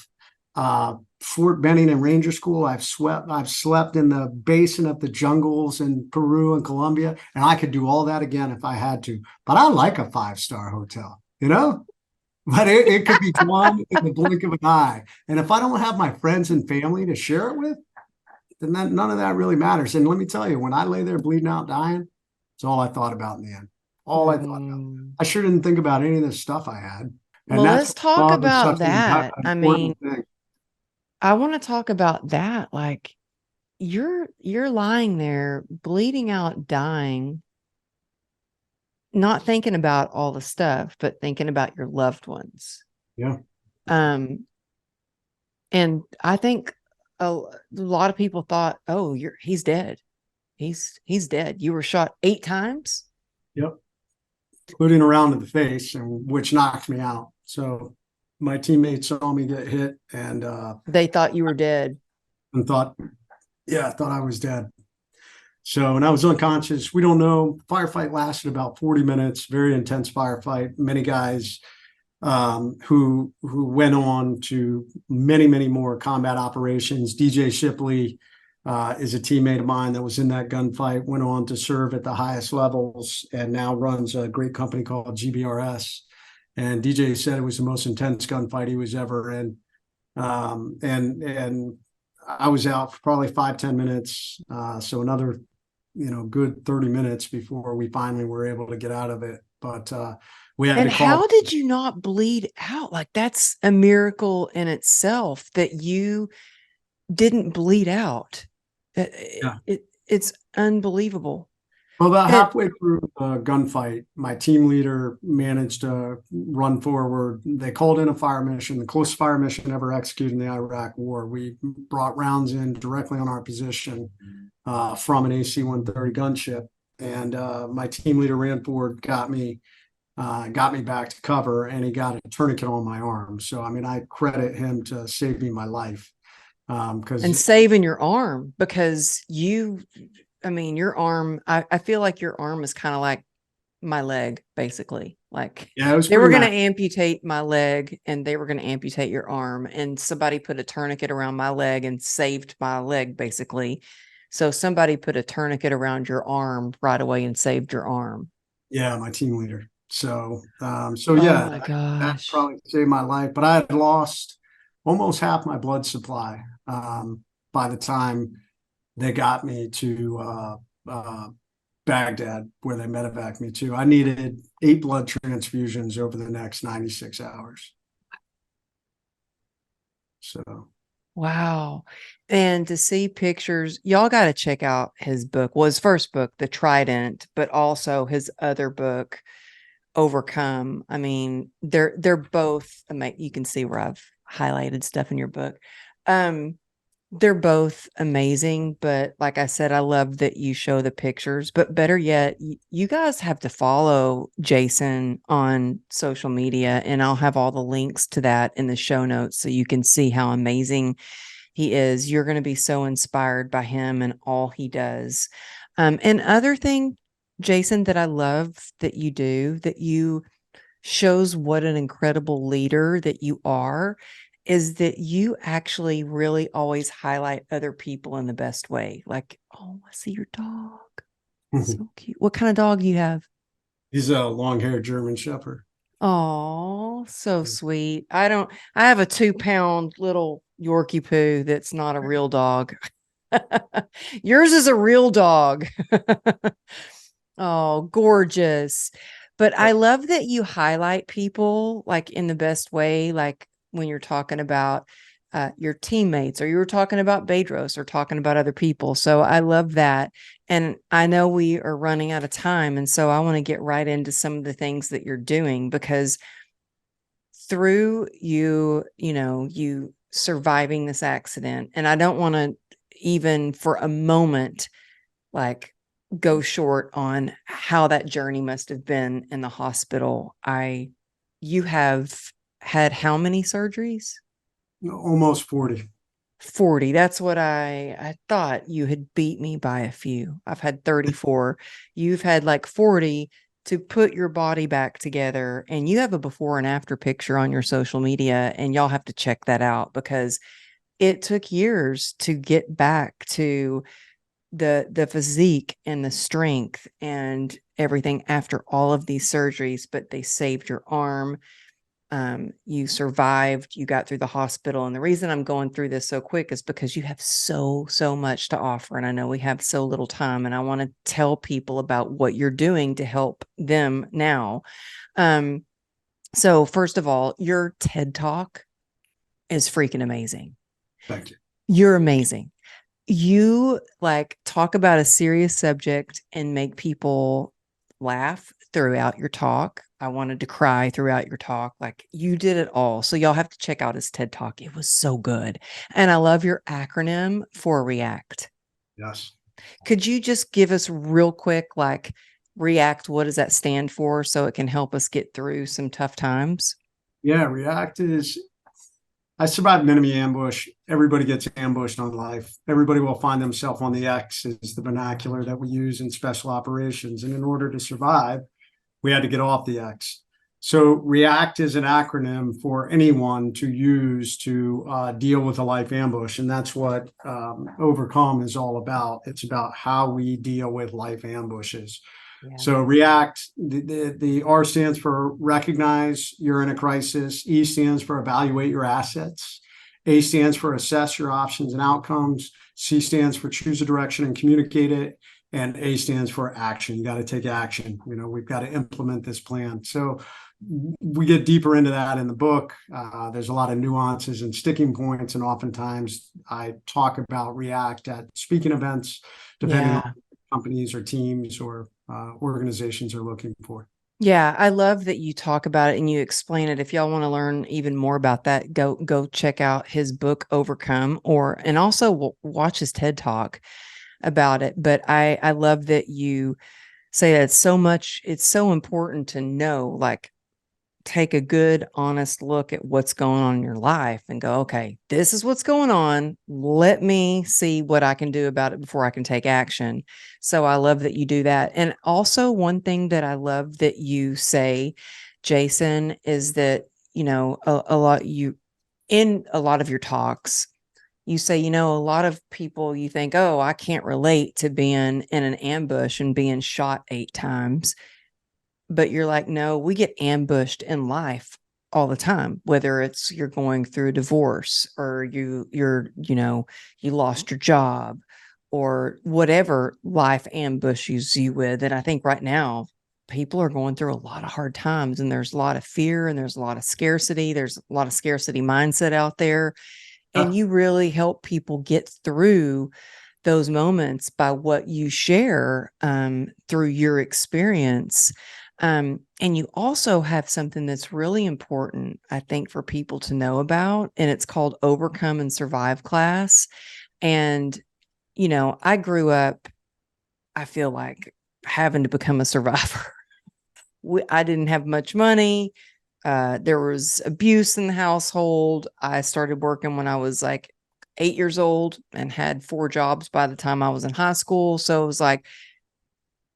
Fort Benning and Ranger School. I've slept in the basin of the jungles in Peru and Colombia, and I could do all that again if I had to. But I like a 5-star hotel, you know? But it could be gone in the blink of an eye. And if I don't have my friends and family to share it with, then none of that really matters. And let me tell you, when I lay there bleeding out, dying, it's all I thought about in the end. All I thought about. I sure didn't think about any of this stuff I had. And Well, that's let's talk love is about such an that. I mean, important thing. I want to talk about that. Like you're lying there bleeding out, dying, not thinking about all the stuff, but thinking about your loved ones. Yeah. And I think a lot of people thought, oh, he's dead. He's dead. You were shot 8 times. Yep. Including around to the face, and which knocked me out. So my teammates saw me get hit, and they thought you were dead. And thought I was dead. So, and I was unconscious. We don't know. Firefight lasted about 40 minutes. Very intense firefight. Many guys who went on to many more combat operations. DJ Shipley is a teammate of mine that was in that gunfight, went on to serve at the highest levels, and now runs a great company called GBRS. And DJ said it was the most intense gunfight he was ever in. And I was out for probably 5-10 minutes. So another, good 30 minutes before we finally were able to get out of it. But we had and to call. How did you not bleed out? Like that's a miracle in itself that you didn't bleed out. It's unbelievable. Well, about halfway through the gunfight, my team leader managed to run forward. They called in a fire mission, the closest fire mission ever executed in the Iraq War. We brought rounds in directly on our position from an AC-130 gunship. And my team leader ran forward, got me back to cover, and he got a tourniquet on my arm. So, I mean, I credit him to saving my life. And saving your arm, because your arm, I feel like your arm is kind of like my leg, basically. Like they were going to amputate my leg and they were going to amputate your arm, and somebody put a tourniquet around my leg and saved my leg, basically. So somebody put a tourniquet around your arm right away and saved your arm. Yeah, my team leader. So, oh my gosh, that probably saved my life. But I had lost almost half my blood supply by the time they got me to Baghdad, where they medevaced me to. I needed 8 blood transfusions over the next 96 hours. So. Wow. And to see pictures, y'all got to check out his book. Well, his first book, The Trident, but also his other book, Overcome. I mean, they're both amazing. You can see where I've highlighted stuff in your book. They're both amazing, but like I said, I love that you show the pictures, but better yet, you guys have to follow Jason on social media, and I'll have all the links to that in the show notes so you can see how amazing he is. You're going to be so inspired by him and all he does. And other thing, Jason, that I love that you do, that you shows what an incredible leader that you are, is that you actually really always highlight other people in the best way. Like, oh, I see your dog. So cute. What kind of dog do you have? He's a long-haired German Shepherd. Oh, so sweet. I have a 2-pound little Yorkie poo that's not a real dog. Yours is a real dog. Oh, gorgeous. But I love that you highlight people like in the best way, like when you're talking about your teammates, or you were talking about Bedros, or talking about other people. So I love that. And I know we are running out of time. And so I want to get right into some of the things that you're doing, because through you surviving this accident, and I don't want to even for a moment, like, go short on how that journey must have been in the hospital. You have had how many surgeries? Almost 40. 40. That's what I thought. You had beat me by a few. I've had 34. You've had like 40 to put your body back together. And you have a before and after picture on your social media, and y'all have to check that out because it took years to get back to the physique and the strength and everything after all of these surgeries, but they saved your arm. You survived, you got through the hospital. And the reason I'm going through this so quick is because you have so much to offer. And I know we have so little time, and I want to tell people about what you're doing to help them now. So first of all, your TED Talk is freaking amazing. Thank you. You're amazing. You like talk about a serious subject and make people laugh throughout your talk. I wanted to cry throughout your talk. Like, you did it all. So y'all have to check out his TED Talk. It was so good. And I love your acronym for REACT. Yes. Could you just give us real quick, like, REACT, what does that stand for, so it can help us get through some tough times? Yeah, REACT is, I survived an enemy ambush. Everybody gets ambushed on life. Everybody will find themselves on the X, is the vernacular that we use in special operations. And in order to survive, we had to get off the X. So REACT is an acronym for anyone to use to deal with a life ambush. And that's what Overcome is all about. It's about how we deal with life ambushes. Yeah. So REACT, the R stands for recognize you're in a crisis. E stands for evaluate your assets. A stands for assess your options and outcomes. C stands for choose a direction and communicate it. And A stands for action. You got to take action. You know, we've got to implement this plan. So we get deeper into that in the book. There's a lot of nuances and sticking points. And oftentimes I talk about REACT at speaking events, depending on companies or teams or organizations are looking for. Yeah, I love that you talk about it and you explain it. If y'all want to learn even more about that, go check out his book Overcome, and also watch his TED Talk about it. But I love that you say that it's so important to know, like, take a good, honest look at what's going on in your life and go, okay, this is what's going on. Let me see what I can do about it before I can take action. So I love that you do that. And also, one thing that I love that you say, Jason, is that, in a lot of your talks, you say, a lot of people, you think, oh, I can't relate to being in an ambush and being shot 8 times. But you're like, no, we get ambushed in life all the time, whether it's you're going through a divorce or you lost your job or whatever life ambushes you with. And I think right now people are going through a lot of hard times, and there's a lot of fear, and there's a lot of scarcity. There's a lot of scarcity mindset out there. And you really help people get through those moments by what you share through your experience. And you also have something that's really important, I think, for people to know about, and it's called Overcome and Survive Class. And, I grew up, I feel like, having to become a survivor. I didn't have much money. There was abuse in the household. I started working when I was like 8 years old and had 4 jobs by the time I was in high school. So it was like,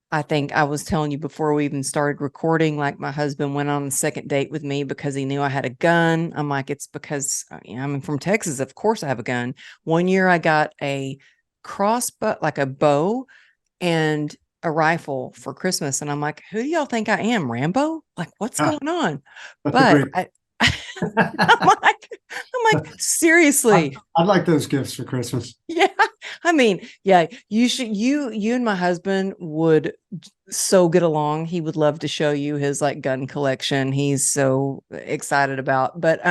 I think I was telling you before we even started recording, like, my husband went on a second date with me because he knew I had a gun. I'm like, it's because I'm from Texas. Of course I have a gun. One year I got a crossbow, like a bow and a rifle for Christmas. And I'm like, who do y'all think I am, Rambo? Like, what's going on? But I'm like, seriously. I'd like those gifts for Christmas. Yeah. I mean, yeah, you and my husband would so get along. He would love to show you his like gun collection. He's so excited about, but,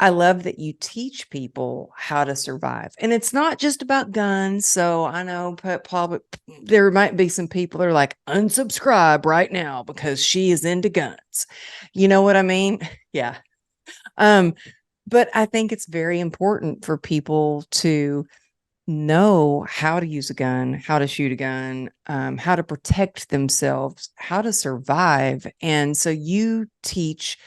I love that you teach people how to survive, and it's not just about guns. So I know probably there might be some people that are like, unsubscribe right now because she is into guns. You know what I mean? Yeah. But I think it's very important for people to know how to use a gun, how to shoot a gun, how to protect themselves, how to survive. And so you teach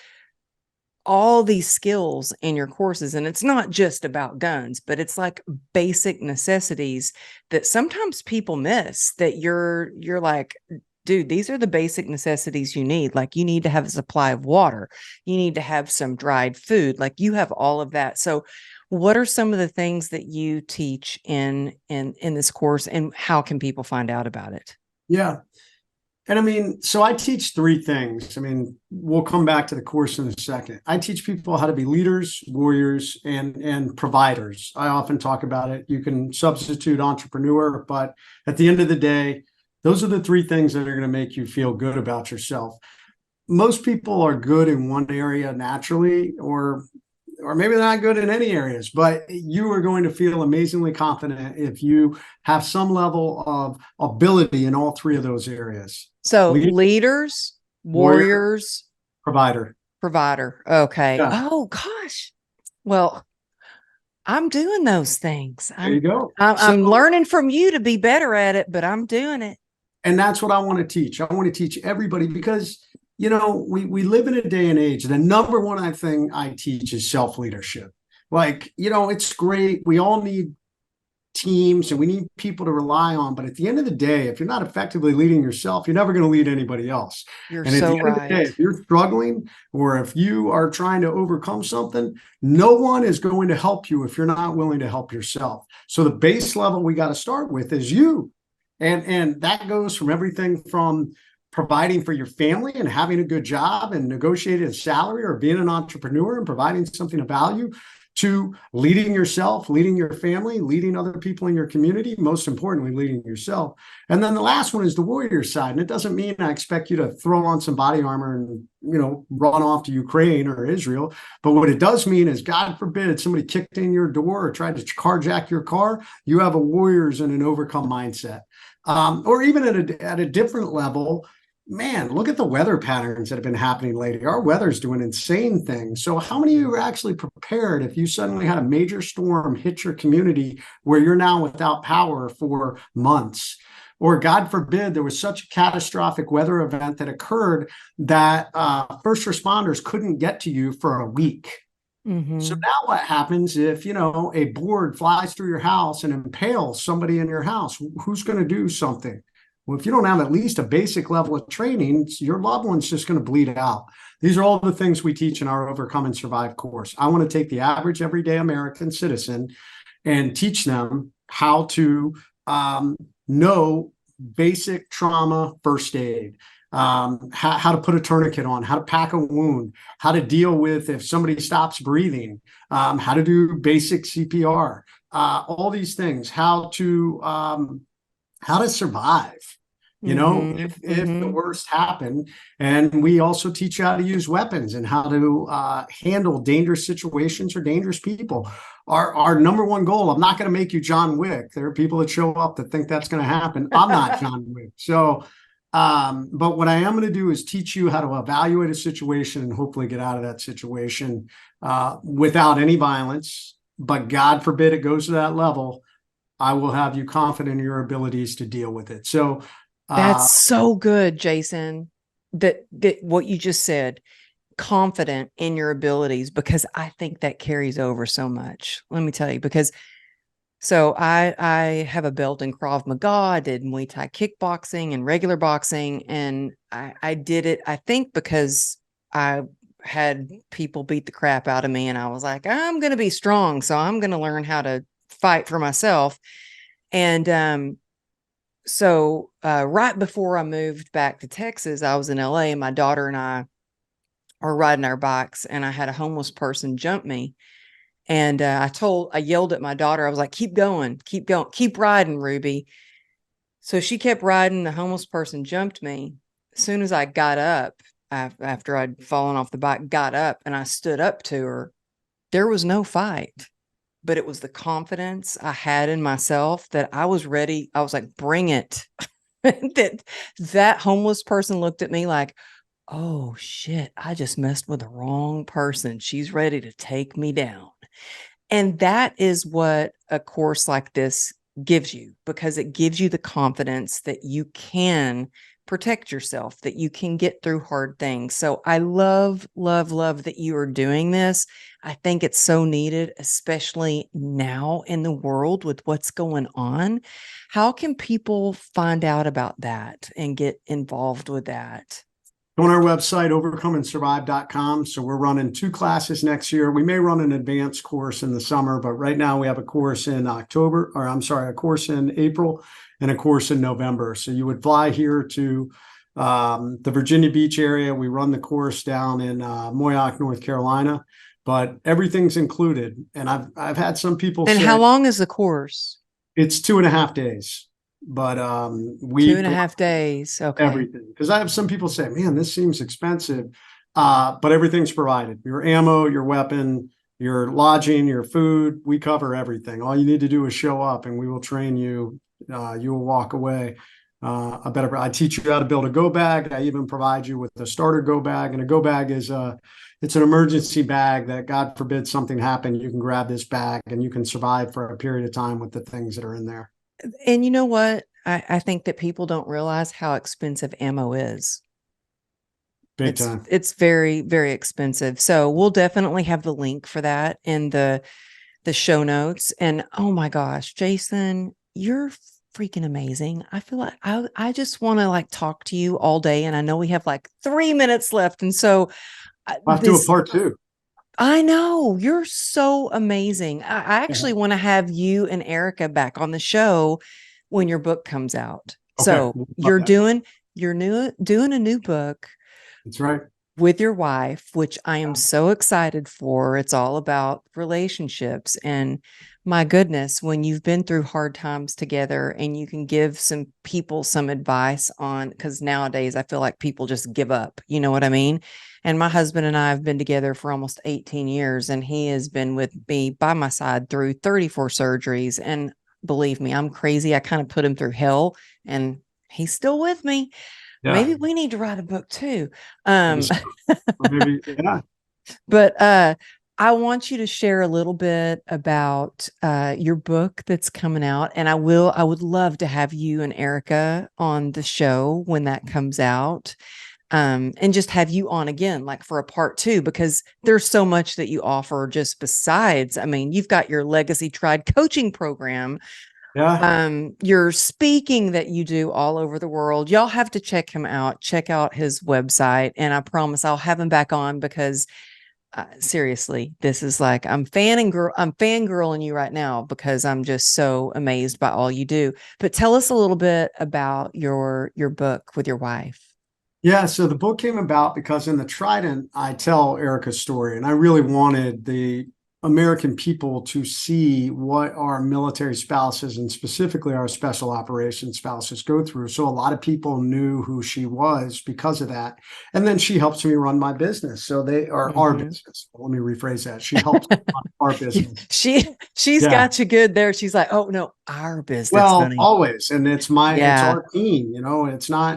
all these skills in your courses. And it's not just about guns, but it's like basic necessities that sometimes people miss, that you're like, dude, these are the basic necessities you need. Like, you need to have a supply of water. You need to have some dried food. Like, you have all of that. So what are some of the things that you teach in this course, and how can people find out about it? Yeah. And I mean, so I teach three things. I mean, we'll come back to the course in a second. I teach people how to be leaders, warriors, and providers. I often talk about it. You can substitute entrepreneur, but at the end of the day, those are the three things that are going to make you feel good about yourself. Most people are good in one area naturally, or maybe they're not good in any areas, but you are going to feel amazingly confident if you have some level of ability in all three of those areas. So Leader, leaders, warrior, warriors, provider. provider. Okay. Yeah, Oh gosh. Well, I'm doing those things. there you go. I'm learning from you to be better at it, but I'm doing it. And that's what I want to teach. I want to teach everybody because, you know, we live in a day and age. The number one thing I teach is self-leadership. Like, you know, it's great. We all need teams and we need people to rely on. But at the end of the day, if you're not effectively leading yourself, you're never going to lead anybody else. You're And at so the end of the day, right. if you're struggling or if you are trying to overcome something, no one is going to help you if you're not willing to help yourself. So the base level we got to start with is you. And that goes from everything from providing for your family and having a good job and negotiating a salary, or being an entrepreneur and providing something of value, to leading yourself, leading your family, leading other people in your community, most importantly, leading yourself. And then the last one is the warrior side. And it doesn't mean I expect you to throw on some body armor and, you know, run off to Ukraine or Israel. But what it does mean is, God forbid, somebody kicked in your door or tried to carjack your car, you have a warriors and an overcome mindset. Or even at a different level, man, look at the weather patterns that have been happening lately. Our weather's doing insane things. So how many of you are actually prepared if you suddenly had a major storm hit your community where you're now without power for months? Or God forbid, there was such a catastrophic weather event that occurred that first responders couldn't get to you for a week. Mm-hmm. So now what happens if, you know, a board flies through your house and impales somebody in your house? Who's going to do something? Well, if you don't have at least a basic level of training, your loved one's just going to bleed out. These are all the things we teach in our Overcome and Survive course. I want to take the average everyday American citizen and teach them how to know basic trauma first aid, how to put a tourniquet on, how to pack a wound, how to deal with if somebody stops breathing, how to do basic CPR, all these things, how to survive, you know, if the worst happened. And we also teach you how to use weapons and how to handle dangerous situations or dangerous people. Our number one goal, I'm not going to make you John Wick. There are people that show up that think that's going to happen. I'm not John Wick. So, but what I am going to do is teach you how to evaluate a situation and hopefully get out of that situation without any violence. But God forbid it goes to that level, I will have you confident in your abilities to deal with it. So that's so good, Jason, that what you just said, confident in your abilities, because I think that carries over so much. Let me tell you, because so I have a belt in Krav Maga. I did Muay Thai kickboxing and regular boxing. And I did it, I think, because I had people beat the crap out of me. And I was like, I'm going to be strong. So I'm going to learn how to fight for myself. And so right before I moved back to Texas, I was in LA, and my daughter and I are riding our bikes, and I had a homeless person jump me. And I yelled at my daughter. I was like, keep going, keep riding, Ruby. So she kept riding. The homeless person jumped me. As soon as I got up, after I'd fallen off the bike, got up and I stood up to her, there was no fight. But it was the confidence I had in myself that I was ready. I was like, bring it. that homeless person looked at me like, oh shit, I just messed with the wrong person. She's ready to take me down. And that is what a course like this gives you, because it gives you the confidence that you can protect yourself, that you can get through hard things. So I love, love, love that you are doing this. I think it's so needed, especially now in the world with what's going on. How can people find out about that and get involved with that? On our website, overcomeandsurvive.com. So we're running 2 classes next year. We may run an advanced course in the summer, but right now we have a course in October, or I'm sorry, a course in April and a course in November. So you would fly here to the Virginia Beach area. We run the course down in Moyock, North Carolina, but everything's included. And I've had some people And say, how long is the course? it's 2.5 days. But we 2.5 days. Okay. everything, because I have some people say, man, this seems expensive, but everything's provided. Your ammo, your weapon, your lodging, your food, we cover everything. All you need to do is show up and we will train you. You will walk away I teach you how to build a go bag. I even provide you with a starter go bag, and a go bag is it's an emergency bag that, God forbid something happened, you can grab this bag and you can survive for a period of time with the things that are in there. And you know what? I think that people don't realize how expensive ammo is. Big time. It's very, very expensive. So we'll definitely have the link for that in the show notes. And oh my gosh, Jason, you're freaking amazing. I feel like I just want to like talk to you all day. And I know we have like 3 minutes left. And so I'll do a part 2. I know, you're so amazing. I actually want to have you and Erica back on the show when your book comes out. Okay, So doing a new book. That's right. With your wife, which I am so excited for. It's all about relationships. And my goodness, when you've been through hard times together and you can give some people some advice on, because nowadays I feel like people just give up. You know what I mean? And my husband and I have been together for almost 18 years, and he has been with me by my side through 34 surgeries. And believe me, I'm crazy. I kind of put him through hell, and he's still with me. Yeah. Maybe we need to write a book too. Maybe, yeah. But I want you to share a little bit about your book that's coming out. And I would love to have you and Erica on the show when that comes out. And just have you on again, like for a part 2, because there's so much that you offer just besides. I mean, you've got your Legacy Tried coaching program. Yeah. Your speaking that you do all over the world. Y'all have to check him out. Check out his website. And I promise I'll have him back on, because seriously, this is like, I'm fangirling you right now because I'm just so amazed by all you do. But tell us a little bit about your book with your wife. Yeah, so the book came about because in the Trident, I tell Erica's story, and I really wanted the American people to see what our military spouses, and specifically our special operations spouses, go through. So a lot of people knew who she was because of that. And then she helps me run my business. So they are our business. Let me rephrase that. She helps me run our business. She's got you good there. She's like, oh no, our business. Well, honey. Always. And it's our team,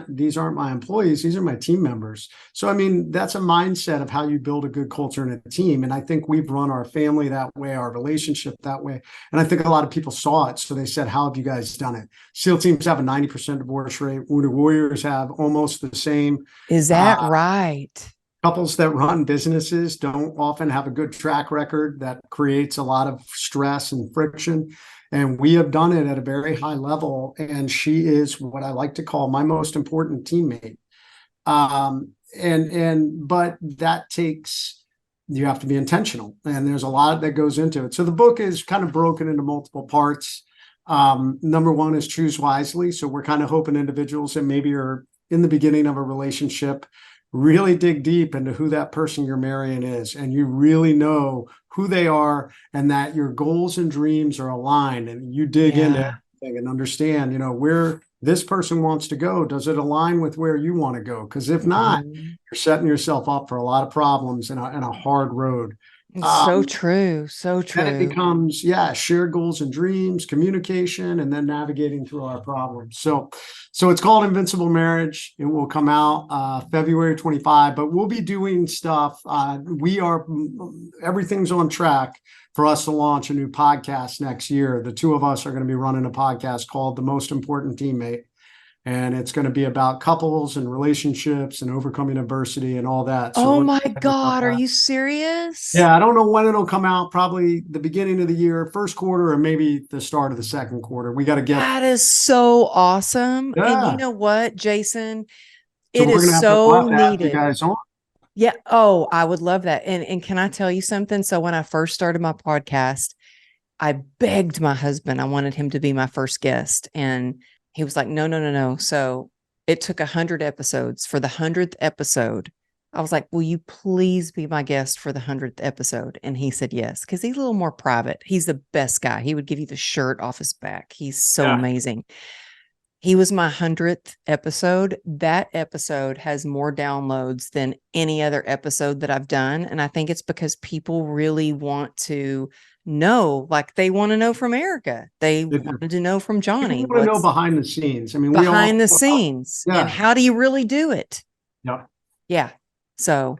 these aren't my employees. These are my team members. So, I mean, that's a mindset of how you build a good culture in a team. And I think we've run our family that way, our relationship that way. And I think a lot of people saw it. So they said, how have you guys done it? SEAL teams have a 90% divorce rate. Wounded Warriors have almost the same. Is that right? Couples that run businesses don't often have a good track record. That creates a lot of stress and friction. And we have done it at a very high level. And she is what I like to call my most important teammate. But that takes, you have to be intentional, and there's a lot that goes into it. So the book is kind of broken into multiple parts. Number 1 is choose wisely. So we're kind of hoping individuals that maybe are in the beginning of a relationship really dig deep into who that person you're marrying is, and you really know who they are, and that your goals and dreams are aligned, and you dig into everything and understand, where this person wants to go. Does it align with where you want to go? Because if not, you're setting yourself up for a lot of problems and a hard road. So true. So true. Then it becomes, shared goals and dreams, communication, and then navigating through our problems. So it's called Invincible Marriage. It will come out February 25, but we'll be doing stuff. Everything's on track for us to launch a new podcast next year. The 2 of us are going to be running a podcast called The Most Important Teammate. and it's going to be about couples and relationships and overcoming adversity and all that. So Oh we're my excited about God, are that. you serious? Yeah, I don't know when it'll come out, probably the beginning of the year, first quarter, or maybe the start of the second quarter. We got to get, That is so awesome. And you yeah. know what, Jason? So It we're is gonna have to, we'll so have to have you needed. guys on. Yeah. Oh, I would love that. And can I tell you something? So when I first started my podcast, I begged my husband. I wanted him to be my first guest. And he was like, no, no, no, no. So it took 100 episodes. For the 100th episode, I was like, will you please be my guest for the 100th episode? And he said yes, because he's a little more private. He's the best guy. He would give you the shirt off his back. He's so Yeah. amazing. He was my 100th episode. That episode has more downloads than any other episode that I've done. And I think it's because people really want to know, like they want to know from Erica. They They do. wanted to know from People Johnny want to know what's behind the scenes. I mean, we all, behind the scenes and yeah, how do you really do it? yeah. Yeah. So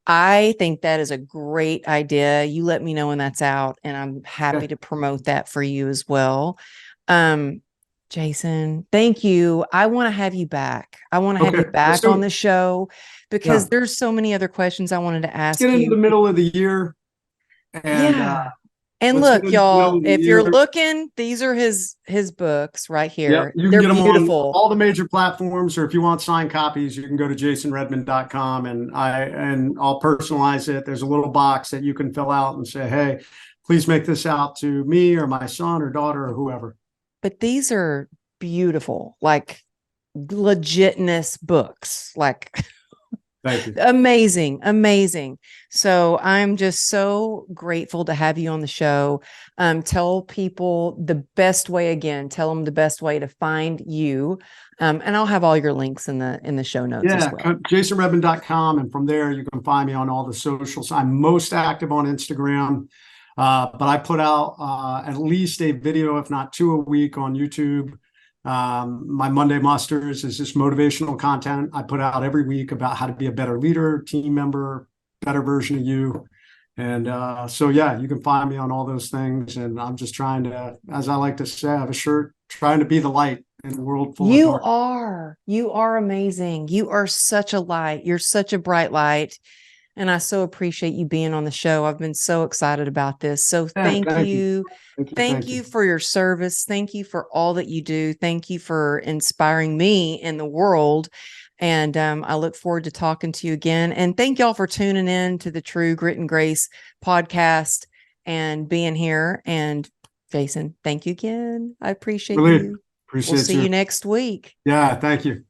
I think that is a great idea. You let me know when that's out, and I'm happy Okay. to promote that for you as well. Jason, thank you. I want to have you back. I want to have Okay. you Let's back do on it. the show because Yeah. there's so many other questions I wanted to Let's get ask into the you. middle of the year, and Yeah. And let's get look, into the middle y'all, of the if you're year. looking, these are his books right Yep. here. You can They're get them on beautiful. all the major platforms, or if you want signed copies, you can go to jasonredman.com, and I'll personalize it. There's a little box that you can fill out and say, hey, please make this out to me or my son or daughter or whoever. But these are beautiful, like legitness books, like Thank you. amazing, amazing. So I'm just so grateful to have you on the show. Tell people the best way again, tell them the best way to find you. And I'll have all your links in the show notes as Yeah, well. jasonredman.com, and from there you can find me on all the socials. I'm most active on Instagram, but I put out at least a video, if not two, a week on YouTube. My Monday Musters is just motivational content I put out every week about how to be a better leader, team member, better version of you. And so, yeah, you can find me on all those things. And I'm just trying to, as I like to say, I have a shirt, trying to be the light in a world full of dark. You are amazing. You are such a light. You're such a bright light. And I so appreciate you being on the show. I've been so excited about this. So Yeah, thank thank you. you. Thank you. Thank Thank you you. for your service. Thank you for all that you do. Thank you for inspiring me in the world. And I look forward to talking to you again. And thank y'all for tuning in to the True Grit and Grace podcast and being here. And Jason, thank you again. I appreciate Really you. We'll appreciate see you next week. Yeah, thank you.